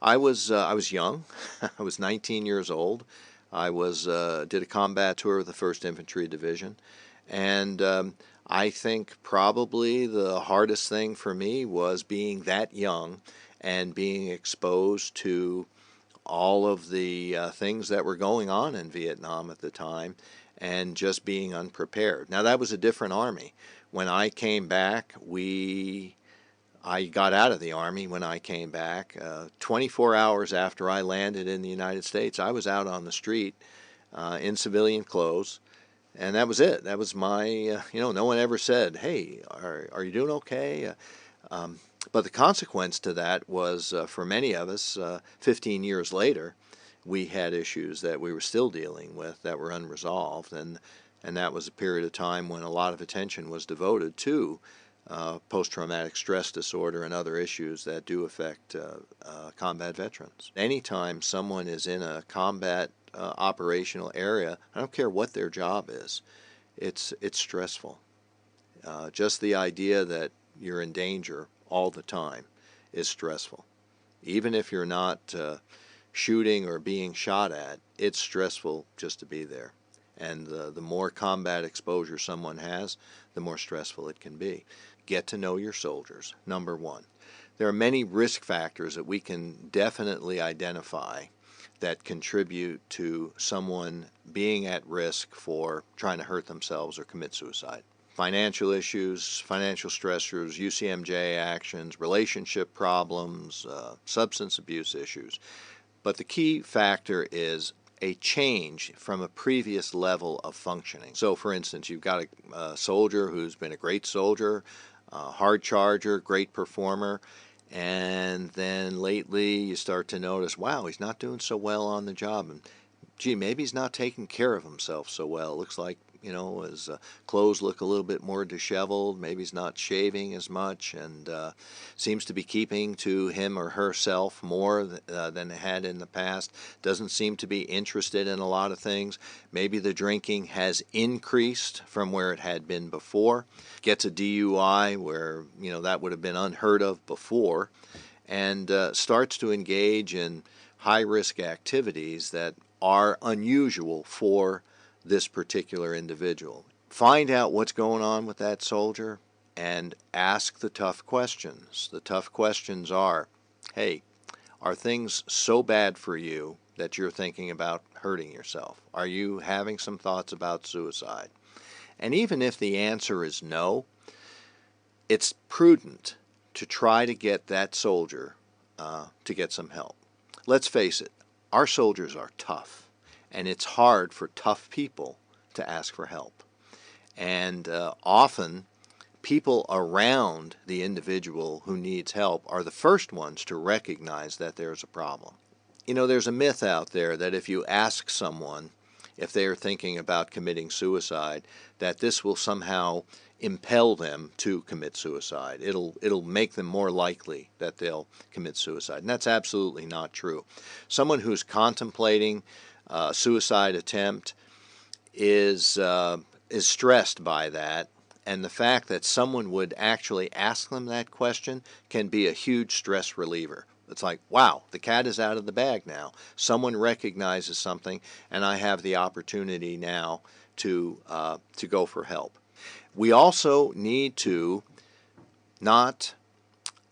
I was young. I was 19 years old. I did a combat tour of the 1st Infantry Division, and I think probably the hardest thing for me was being that young and being exposed to all of the things that were going on in Vietnam at the time and just being unprepared. Now, that was a different army. When I came back, I got out of the Army when I came back. 24 hours after I landed in the United States, I was out on the street in civilian clothes, and that was it. That was no one ever said, hey, are you doing okay? But the consequence to that was, for many of us, 15 years later, we had issues that we were still dealing with that were unresolved, and that was a period of time when a lot of attention was devoted to post-traumatic stress disorder and other issues that do affect combat veterans. Anytime someone is in a combat operational area, I don't care what their job is, it's stressful. Just the idea that you're in danger all the time is stressful. Even if you're not shooting or being shot at, it's stressful just to be there. And the more combat exposure someone has, the more stressful it can be. Get to know your soldiers, number one. There are many risk factors that we can definitely identify that contribute to someone being at risk for trying to hurt themselves or commit suicide. Financial issues, financial stressors, UCMJ actions, relationship problems, substance abuse issues. But the key factor is a change from a previous level of functioning. So, for instance, you've got a soldier who's been a great soldier, hard charger, great performer, and then lately you start to notice, wow, he's not doing so well on the job, and gee, maybe he's not taking care of himself so well. It looks like, his clothes look a little bit more disheveled. Maybe he's not shaving as much, and seems to be keeping to him or herself more than it had in the past. Doesn't seem to be interested in a lot of things. Maybe the drinking has increased from where it had been before. Gets a DUI where, that would have been unheard of before, and starts to engage in high-risk activities that are unusual for this particular individual. Find out what's going on with that soldier and ask the tough questions. The tough questions are, hey, are things so bad for you that you're thinking about hurting yourself? Are you having some thoughts about suicide? And even if the answer is no, it's prudent to try to get that soldier to get some help. Let's face it, our soldiers are tough. And it's hard for tough people to ask for help. And often, people around the individual who needs help are the first ones to recognize that there's a problem. There's a myth out there that if you ask someone if they are thinking about committing suicide, that this will somehow impel them to commit suicide. It'll make them more likely that they'll commit suicide. And that's absolutely not true. Someone who's contemplating suicide attempt is stressed by that, and the fact that someone would actually ask them that question can be a huge stress reliever. It's like, wow, the cat is out of the bag now. Someone recognizes something, and I have the opportunity now to go for help. We also need to not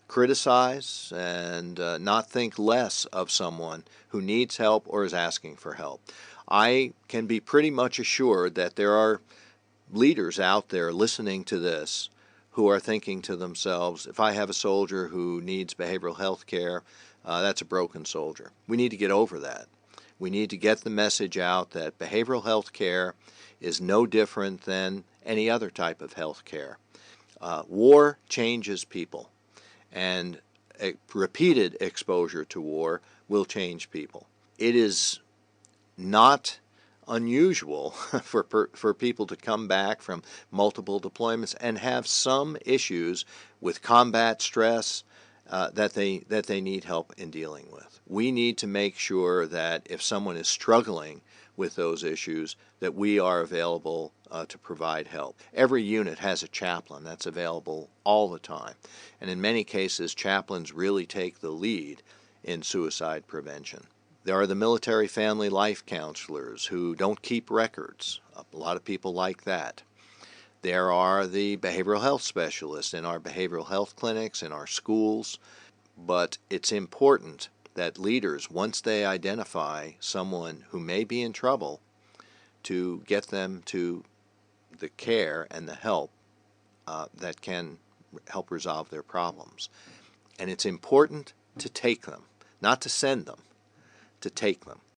criticize and not think less of someone who needs help or is asking for help. I can be pretty much assured that there are leaders out there listening to this who are thinking to themselves, if I have a soldier who needs behavioral health care, that's a broken soldier. We need to get over that. We need to get the message out that behavioral health care is no different than any other type of health care. War changes people, and repeated exposure to war will change people. It is not unusual for people to come back from multiple deployments and have some issues with combat stress that they need help in dealing with. We need to make sure that if someone is struggling with those issues, that we are available to provide help. Every unit has a chaplain that's available all the time, and in many cases chaplains really take the lead in suicide prevention. There are the military family life counselors who don't keep records. A lot of people like that. There are the behavioral health specialists in our behavioral health clinics, in our schools. But it's important that leaders, once they identify someone who may be in trouble, to get them to the care and the help that can help resolve their problems. And it's important to take them, not to send them, to take them.